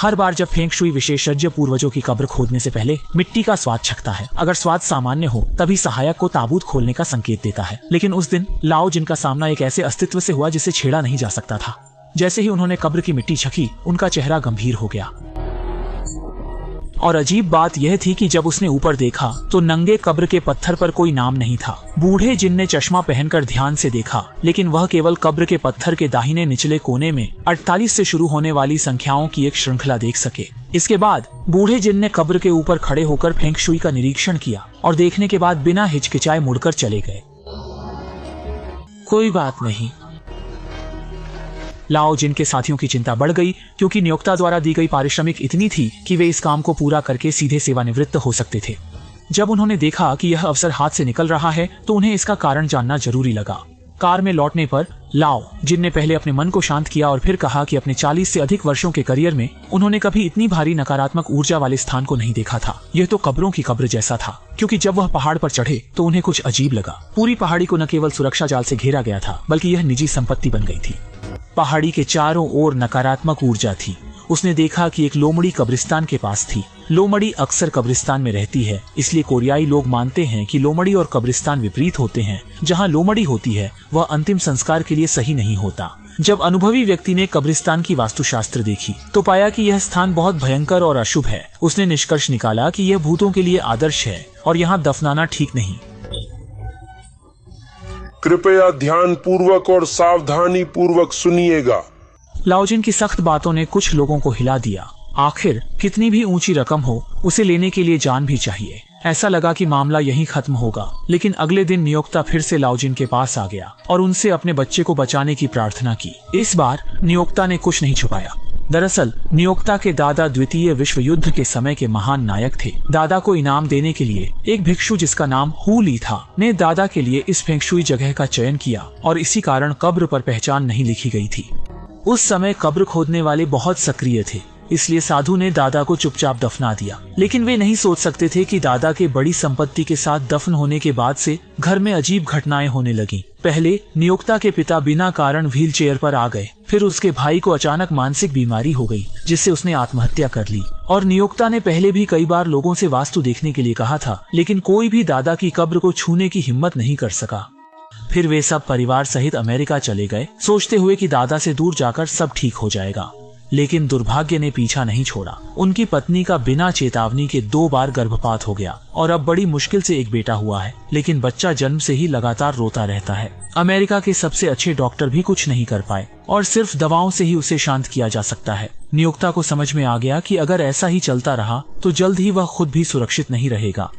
हर बार जब feng shui विशेषज्ञ पूर्वजों की कब्र खोदने से पहले मिट्टी का स्वाद चखता है। अगर स्वाद सामान्य हो तभी सहायक को ताबूत खोलने का संकेत देता है। लेकिन उस दिन लाओ जिनका सामना एक ऐसे अस्तित्व से हुआ जिसे छेड़ा नहीं जा सकता था। जैसे ही उन्होंने कब्र की मिट्टी छकी, उनका चेहरा गंभीर हो गया। और अजीब बात यह थी कि जब उसने ऊपर देखा तो नंगे कब्र के पत्थर पर कोई नाम नहीं था। बूढ़े जिन ने चश्मा पहनकर ध्यान से देखा, लेकिन वह केवल कब्र के पत्थर के दाहिने निचले कोने में 48 से शुरू होने वाली संख्याओं की एक श्रृंखला देख सके। इसके बाद बूढ़े जिन ने कब्र के ऊपर खड़े होकर फेंग शुई का निरीक्षण किया और देखने के बाद बिना हिचकिचाए मुड़कर चले गए। कोई बात नहीं। लाओ जिन के साथियों की चिंता बढ़ गई, क्योंकि नियोक्ता द्वारा दी गई पारिश्रमिक इतनी थी कि वे इस काम को पूरा करके सीधे सेवानिवृत्त हो सकते थे। जब उन्होंने देखा कि यह अवसर हाथ से निकल रहा है तो उन्हें इसका कारण जानना जरूरी लगा। कार में लौटने पर लाओ जिन ने पहले अपने मन को शांत किया और फिर कहा कि अपने 40 से अधिक वर्षों के करियर में उन्होंने कभी इतनी भारी नकारात्मक ऊर्जा वाले स्थान को नहीं देखा था। यह तो कब्रों की कब्र जैसा था, क्योंकि जब वह पहाड़ पर चढ़े तो उन्हें कुछ अजीब लगा। पूरी पहाड़ी को न केवल सुरक्षा जाल से घेरा गया था, बल्कि यह निजी संपत्ति बन गई थी। पहाड़ी के चारों ओर नकारात्मक ऊर्जा थी। उसने देखा कि एक लोमड़ी कब्रिस्तान के पास थी। लोमड़ी अक्सर कब्रिस्तान में रहती है, इसलिए कोरियाई लोग मानते हैं कि लोमड़ी और कब्रिस्तान विपरीत होते हैं। जहां लोमड़ी होती है वह अंतिम संस्कार के लिए सही नहीं होता। जब अनुभवी व्यक्ति ने कब्रिस्तान की वास्तुशास्त्र देखी तो पाया कि यह स्थान बहुत भयंकर और अशुभ है। उसने निष्कर्ष निकाला कि यह भूतों के लिए आदर्श है और यहाँ दफनाना ठीक नहीं। कृपया ध्यान पूर्वक और सावधानी पूर्वक सुनिएगा। लाओजिन की सख्त बातों ने कुछ लोगों को हिला दिया। आखिर कितनी भी ऊंची रकम हो, उसे लेने के लिए जान भी चाहिए। ऐसा लगा कि मामला यहीं खत्म होगा, लेकिन अगले दिन नियोक्ता फिर से लाओजिन के पास आ गया और उनसे अपने बच्चे को बचाने की प्रार्थना की। इस बार नियोक्ता ने कुछ नहीं छुपाया। दरअसल नियोक्ता के दादा द्वितीय विश्व युद्ध के समय के महान नायक थे। दादा को इनाम देने के लिए एक भिक्षु जिसका नाम हु ली था ने दादा के लिए इस फेंग शुई जगह का चयन किया और इसी कारण कब्र पर पहचान नहीं लिखी गई थी। उस समय कब्र खोदने वाले बहुत सक्रिय थे, इसलिए साधु ने दादा को चुपचाप दफना दिया। लेकिन वे नहीं सोच सकते थे कि दादा के बड़ी संपत्ति के साथ दफन होने के बाद से घर में अजीब घटनाएं होने लगी। पहले नियोक्ता के पिता बिना कारण व्हील चेयर पर आ गए, फिर उसके भाई को अचानक मानसिक बीमारी हो गई जिससे उसने आत्महत्या कर ली। और नियोक्ता ने पहले भी कई बार लोगों से वास्तु देखने के लिए कहा था, लेकिन कोई भी दादा की कब्र को छूने की हिम्मत नहीं कर सका। फिर वे सब परिवार सहित अमेरिका चले गए, सोचते हुए कि दादा से दूर जाकर सब ठीक हो जाएगा। लेकिन दुर्भाग्य ने पीछा नहीं छोड़ा। उनकी पत्नी का बिना चेतावनी के 2 बार गर्भपात हो गया और अब बड़ी मुश्किल से एक बेटा हुआ है, लेकिन बच्चा जन्म से ही लगातार रोता रहता है। अमेरिका के सबसे अच्छे डॉक्टर भी कुछ नहीं कर पाए और सिर्फ दवाओं से ही उसे शांत किया जा सकता है। नियोक्ता को समझ में आ गया कि अगर ऐसा ही चलता रहा तो जल्द ही वह खुद भी सुरक्षित नहीं रहेगा।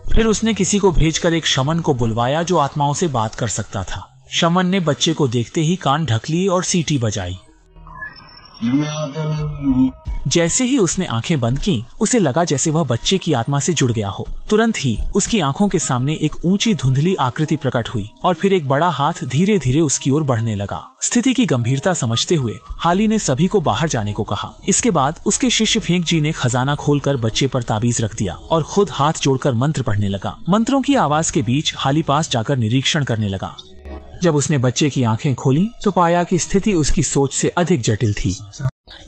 फिर उसने किसी को भेजकर एक शमन को बुलवाया जो आत्माओं से बात कर सकता था। शमन ने बच्चे को देखते ही कान ढक लिए और सीटी बजाई। जैसे ही उसने आंखें बंद की, उसे लगा जैसे वह बच्चे की आत्मा से जुड़ गया हो। तुरंत ही उसकी आंखों के सामने एक ऊंची धुंधली आकृति प्रकट हुई और फिर एक बड़ा हाथ धीरे धीरे उसकी ओर बढ़ने लगा। स्थिति की गंभीरता समझते हुए हाली ने सभी को बाहर जाने को कहा। इसके बाद उसके शिष्य फेंग जी ने खजाना खोलकर बच्चे पर ताबीज रख दिया और खुद हाथ जोड़कर मंत्र पढ़ने लगा। मंत्रों की आवाज के बीच हाली पास जाकर निरीक्षण करने लगा। जब उसने बच्चे की आंखें खोली तो पाया कि स्थिति उसकी सोच से अधिक जटिल थी।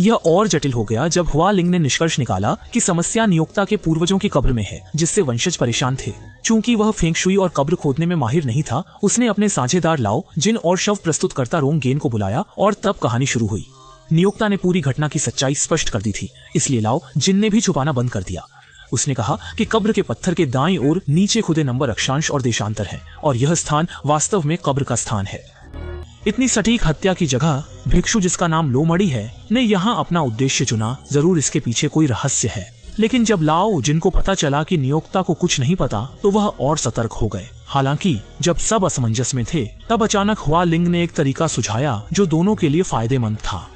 यह और जटिल हो गया जब हुआ लिंग ने निष्कर्ष निकाला कि समस्या नियोक्ता के पूर्वजों की कब्र में है, जिससे वंशज परेशान थे। चूंकि वह फेंग शुई और कब्र खोदने में माहिर नहीं था, उसने अपने साझेदार लाओ जिन और शव प्रस्तुतकर्ता रोंग गेन को बुलाया और तब कहानी शुरू हुई। नियोक्ता ने पूरी घटना की सच्चाई स्पष्ट कर दी थी, इसलिए लाओ जिन ने भी छुपाना बंद कर दिया। उसने कहा कि कब्र के पत्थर के दाईं ओर नीचे खुदे नंबर, अक्षांश और देशांतर है और यह स्थान वास्तव में कब्र का स्थान है। इतनी सटीक हत्या की जगह भिक्षु जिसका नाम लोमड़ी है ने यहाँ अपना उद्देश्य चुना। जरूर इसके पीछे कोई रहस्य है। लेकिन जब लाओ जिनको पता चला कि नियोक्ता को कुछ नहीं पता तो वह और सतर्क हो गए। हालांकि जब सब असमंजस में थे तब अचानक हुआ लिंग ने एक तरीका सुझाया जो दोनों के लिए फायदेमंद था।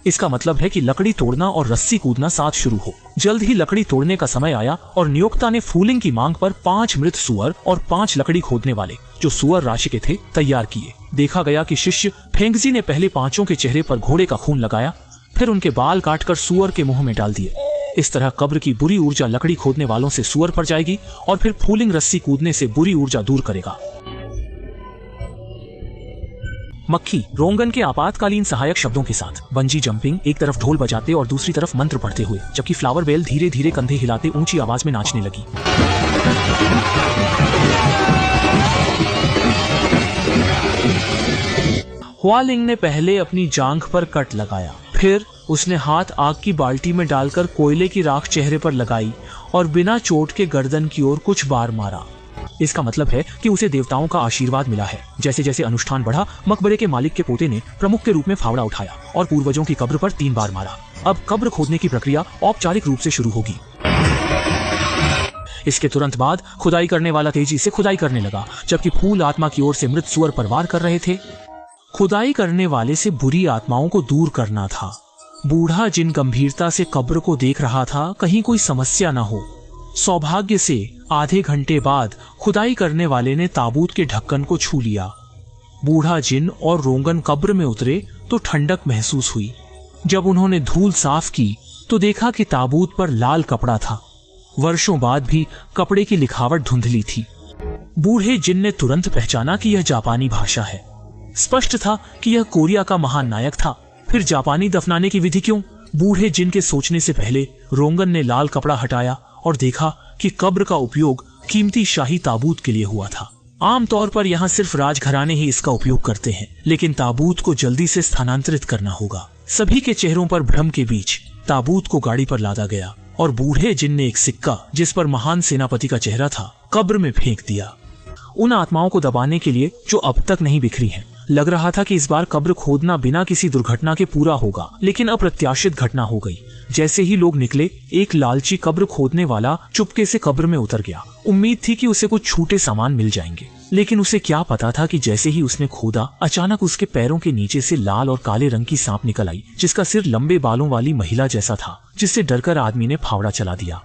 इसका मतलब है कि लकड़ी तोड़ना और रस्सी कूदना साथ शुरू हो। जल्द ही लकड़ी तोड़ने का समय आया और नियोक्ता ने फूलिंग की मांग पर 5 मृत सुअर और 5 लकड़ी खोदने वाले जो सुअर राशि के थे तैयार किए। देखा गया कि शिष्य फेंगजी ने पहले 5 के चेहरे पर घोड़े का खून लगाया, फिर उनके बाल काटकर सुअर के मुंह में डाल दिए। इस तरह कब्र की बुरी ऊर्जा लकड़ी खोदने वालों से सुअर पर जाएगी और फिर फूलिंग रस्सी कूदने से बुरी ऊर्जा दूर करेगा। मक्खी रोंगन के आपातकालीन सहायक शब्दों के साथ बंजी जंपिंग, एक तरफ ढोल बजाते और दूसरी तरफ मंत्र पढ़ते हुए, जबकि फ्लावर बेल धीरे धीरे कंधे हिलाते ऊंची आवाज में नाचने लगी। हुआलिंग ने पहले अपनी जांघ पर कट लगाया, फिर उसने हाथ आग की बाल्टी में डालकर कोयले की राख चेहरे पर लगाई और बिना चोट के गर्दन की ओर कुछ बार मारा। इसका मतलब है कि उसे देवताओं का आशीर्वाद मिला है। जैसे जैसे अनुष्ठान बढ़ा, मकबरे के मालिक के पोते ने प्रमुख के रूप में फावड़ा उठाया और पूर्वजों की कब्र पर 3 बार मारा। अब कब्र खोदने की प्रक्रिया औपचारिक रूप से शुरू होगी। इसके तुरंत बाद खुदाई करने वाला तेजी से खुदाई करने लगा, जबकि फूल आत्मा की ओर से मृत सुअर पर वार कर रहे थे। खुदाई करने वाले से बुरी आत्माओं को दूर करना था। बूढ़ा जिन गंभीरता से कब्र को देख रहा था, कहीं कोई समस्या न हो। सौभाग्य से आधे घंटे बाद खुदाई करने वाले ने ताबूत के ढक्कन को छू लिया। बूढ़ा जिन और रोंगन कब्र में उतरे तो ठंडक महसूस हुई। जब उन्होंने धूल साफ की तो देखा कि ताबूत पर लाल कपड़ा था। वर्षों बाद भी कपड़े की लिखावट धुंधली थी। बूढ़े जिन ने तुरंत पहचाना कि यह जापानी भाषा है। स्पष्ट था कि यह कोरिया का महान नायक था। फिर जापानी दफनाने की विधि क्यों? बूढ़े जिन के सोचने से पहले रोंगन ने लाल कपड़ा हटाया और देखा कि कब्र का उपयोग कीमती शाही ताबूत के लिए हुआ था। आमतौर पर यहाँ सिर्फ राजघराने ही इसका उपयोग करते हैं, लेकिन ताबूत को जल्दी से स्थानांतरित करना होगा। सभी के चेहरों पर भ्रम के बीच ताबूत को गाड़ी पर लादा गया और बूढ़े जिन ने एक सिक्का, जिस पर महान सेनापति का चेहरा था, कब्र में फेंक दिया। उन आत्माओं को दबाने के लिए जो अब तक नहीं बिखरी हैं। लग रहा था कि इस बार कब्र खोदना बिना किसी दुर्घटना के पूरा होगा, लेकिन अप्रत्याशित घटना हो गई। जैसे ही लोग निकले, एक लालची कब्र खोदने वाला चुपके से कब्र में उतर गया। उम्मीद थी कि उसे कुछ छूटे सामान मिल जाएंगे, लेकिन उसे क्या पता था कि जैसे ही उसने खोदा, अचानक उसके पैरों के नीचे से लाल और काले रंग की सांप निकल आई, जिसका सिर लंबे बालों वाली महिला जैसा था, जिससे डरकर आदमी ने फावड़ा चला दिया।